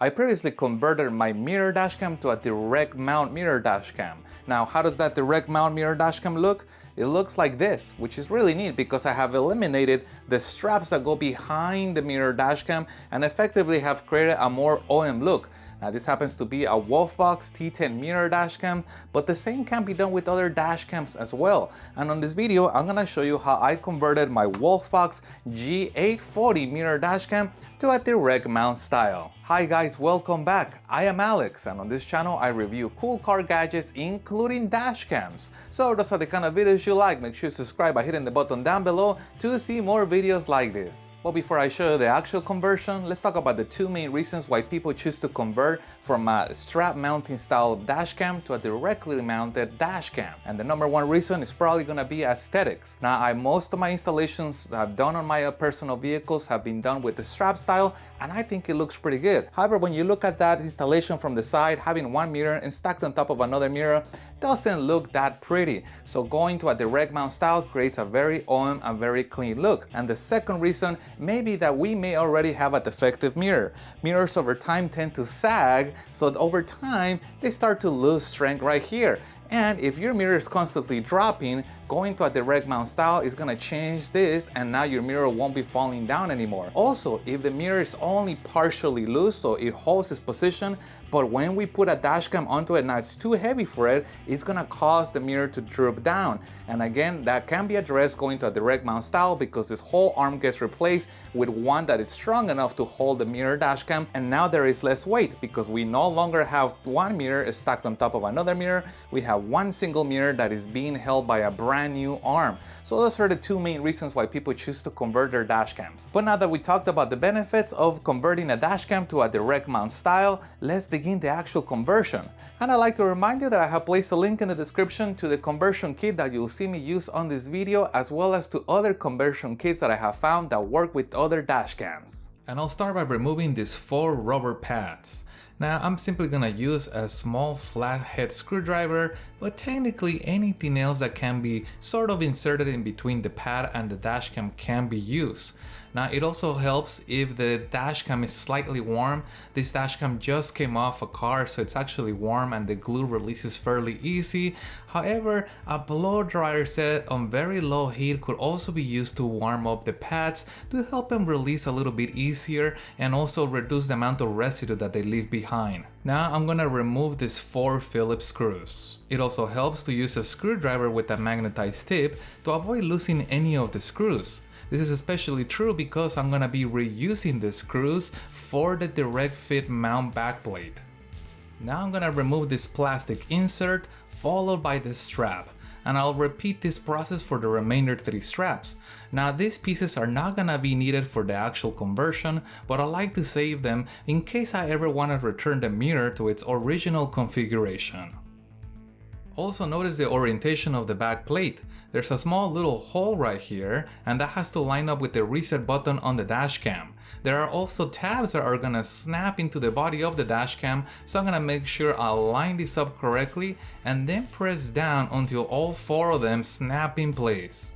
I previously converted my mirror dashcam to a direct mount mirror dashcam. Now, how does that direct mount mirror dashcam look? It looks like this, which is really neat because I have eliminated the straps that go behind the mirror dashcam and effectively have created a more OM look. Now, this happens to be a Wolfbox T10 mirror dashcam, but the same can be done with other dashcams as well. And on this video, I'm gonna show you how I converted my Wolfbox G840 mirror dashcam to a direct mount style. Hi guys, welcome back. I am Alex, and on this channel I review cool car gadgets including dashcams. So those are the kind of videos you like. Make sure to subscribe by hitting the button down below to see more videos like this. Well, before I show you the actual conversion, let's talk about the two main reasons why people choose to convert from a strap mounting style dashcam to a directly mounted dashcam. And the number one reason is probably gonna be aesthetics. Now, most of my installations I've done on my personal vehicles have been done with the strap style, and I think it looks pretty good. However, when you look at that installation from the side, having one mirror and stacked on top of another mirror doesn't look that pretty. So going to a direct mount style creates a very OM and very clean look. And the second reason may be that we may already have a defective mirror. Mirrors over time tend to sag, so over time they start to lose strength right here. And if your mirror is constantly dropping, going to a direct mount style is gonna change this, and now your mirror won't be falling down anymore. Also, if the mirror is only partially loose, so it holds its position, but when we put a dashcam onto it, now it's too heavy for it, it's gonna cause the mirror to droop down. And again, that can be addressed going to a direct mount style because this whole arm gets replaced with one that is strong enough to hold the mirror dashcam, and now there is less weight because we no longer have one mirror stacked on top of another mirror. We have one single mirror that is being held by a brand new arm. So those are the two main reasons why people choose to convert their dashcams. But now that we talked about the benefits of converting a dashcam to a direct mount style, let's begin the actual conversion. And I'd like to remind you that I have placed a link in the description to the conversion kit that you'll see me use on this video, as well as to other conversion kits that I have found that work with other dashcams. And I'll start by removing these 4 rubber pads. Now, I'm simply gonna use a small flathead screwdriver, but technically anything else that can be sort of inserted in between the pad and the dashcam can be used. Now, it also helps if the dashcam is slightly warm. This dashcam just came off a car, so it's actually warm and the glue releases fairly easy. However, a blow dryer set on very low heat could also be used to warm up the pads to help them release a little bit easier and also reduce the amount of residue that they leave behind. Now I'm gonna remove these 4 Phillips screws. It also helps to use a screwdriver with a magnetized tip to avoid losing any of the screws. This is especially true because I'm gonna be reusing the screws for the direct fit mount backplate. Now I'm gonna remove this plastic insert followed by the strap, and I'll repeat this process for the remainder 3 straps. Now, these pieces are not gonna be needed for the actual conversion, but I like to save them in case I ever want to return the mirror to its original configuration. Also, notice the orientation of the back plate. There's a small little hole right here, and that has to line up with the reset button on the dashcam. There are also tabs that are gonna snap into the body of the dashcam, so I'm gonna make sure I line this up correctly and then press down until all 4 of them snap in place.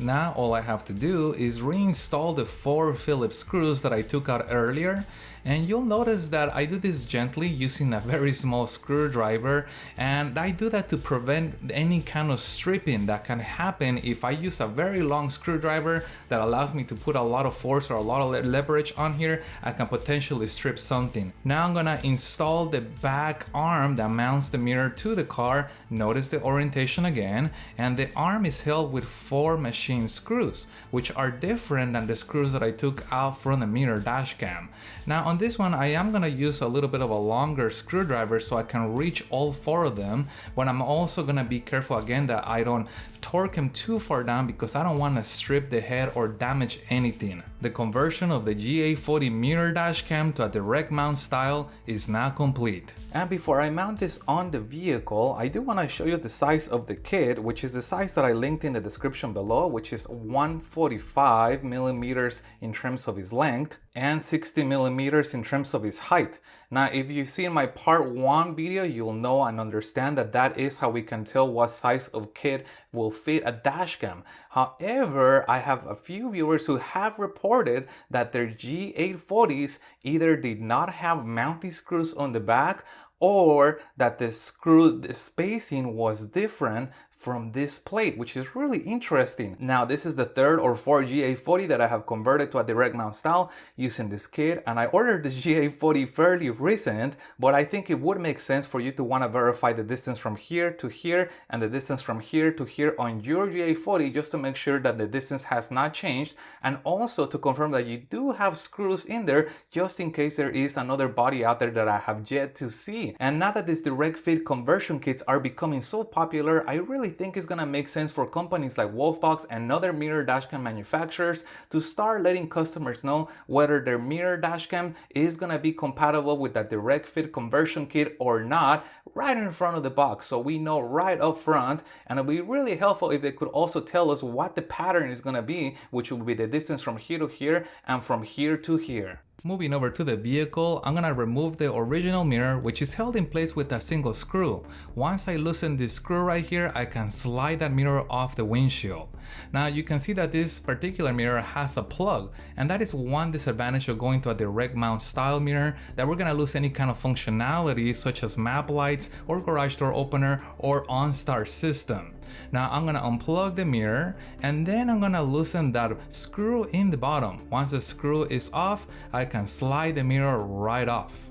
Now all I have to do is reinstall the 4 Phillips screws that I took out earlier, and you'll notice that I do this gently using a very small screwdriver, and I do that to prevent any kind of stripping that can happen if I use a very long screwdriver that allows me to put a lot of force or a lot of leverage on here. I can potentially strip something. Now I'm gonna install the back arm that mounts the mirror to the car. Notice the orientation again, and the arm is held with 4 machine screws, which are different than the screws that I took out from the mirror dashcam. Now on this one, I am gonna use a little bit of a longer screwdriver so I can reach all 4 of them, but I'm also gonna be careful again that I don't torque them too far down because I don't want to strip the head or damage anything. The conversion of the G840 mirror dashcam to a direct mount style is now complete. And before I mount this on the vehicle, I do want to show you the size of the kit, which is the size that I linked in the description below, which is 145 millimeters in terms of its length and 60 millimeters in terms of its height. Now, if you've seen my part 1 video, you'll know and understand that that is how we can tell what size of kit will will fit a dashcam. However, I have a few viewers who have reported that their G840s either did not have mounting screws on the back, or that the spacing was different from this plate, which is really interesting. Now, this is the third or fourth G840 that I have converted to a direct mount style using this kit, and I ordered this G840 fairly recent, but I think it would make sense for you to want to verify the distance from here to here and the distance from here to here on your G840, just to make sure that the distance has not changed, and also to confirm that you do have screws in there, just in case there is another body out there that I have yet to see. And now that these direct fit conversion kits are becoming so popular, I really think it's gonna make sense for companies like Wolfbox and other mirror dashcam manufacturers to start letting customers know whether their mirror dashcam is gonna be compatible with that direct fit conversion kit or not, right in front of the box, so we know right up front. And it'll be really helpful if they could also tell us what the pattern is gonna be, which will be the distance from here to here and from here to here. Moving over to the vehicle, I'm gonna remove the original mirror, which is held in place with a single screw. Once I loosen this screw right here, I can slide that mirror off the windshield. Now you can see that this particular mirror has a plug, and that is one disadvantage of going to a direct mount style mirror, that we're gonna lose any kind of functionality such as map lights or garage door opener or OnStar system. Now I'm gonna unplug the mirror, and then I'm gonna loosen that screw in the bottom. Once the screw is off, I can slide the mirror right off.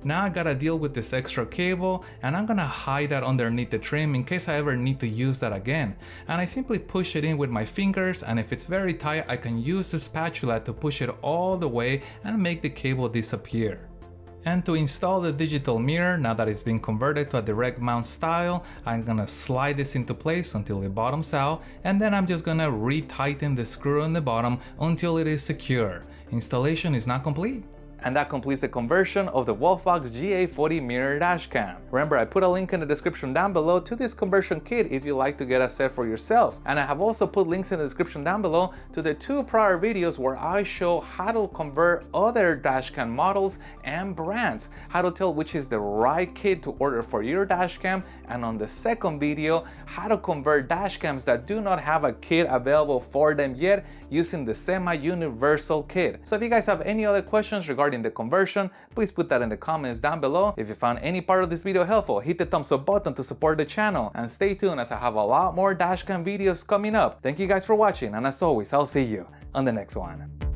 Now I gotta deal with this extra cable, and I'm gonna hide that underneath the trim in case I ever need to use that again. And I simply push it in with my fingers, and if it's very tight, I can use the spatula to push it all the way and make the cable disappear. And to install the digital mirror, now that it's been converted to a direct mount style, I'm gonna slide this into place until it bottoms out, and then I'm just gonna re-tighten the screw on the bottom until it is secure. Installation is not complete. And that completes the conversion of the Wolfbox G840 mirror dashcam. Remember, I put a link in the description down below to this conversion kit if you'd like to get a set for yourself. And I have also put links in the description down below to the 2 prior videos where I show how to convert other dashcam models and brands, how to tell which is the right kit to order for your dashcam, and on the second video, how to convert dashcams that do not have a kit available for them yet using the semi-universal kit. So if you guys have any other questions regarding the conversion, please put that in the comments down below. If you found any part of this video helpful, hit the thumbs up button to support the channel, and stay tuned as I have a lot more dashcam videos coming up. Thank you guys for watching, and as always, I'll see you on the next one.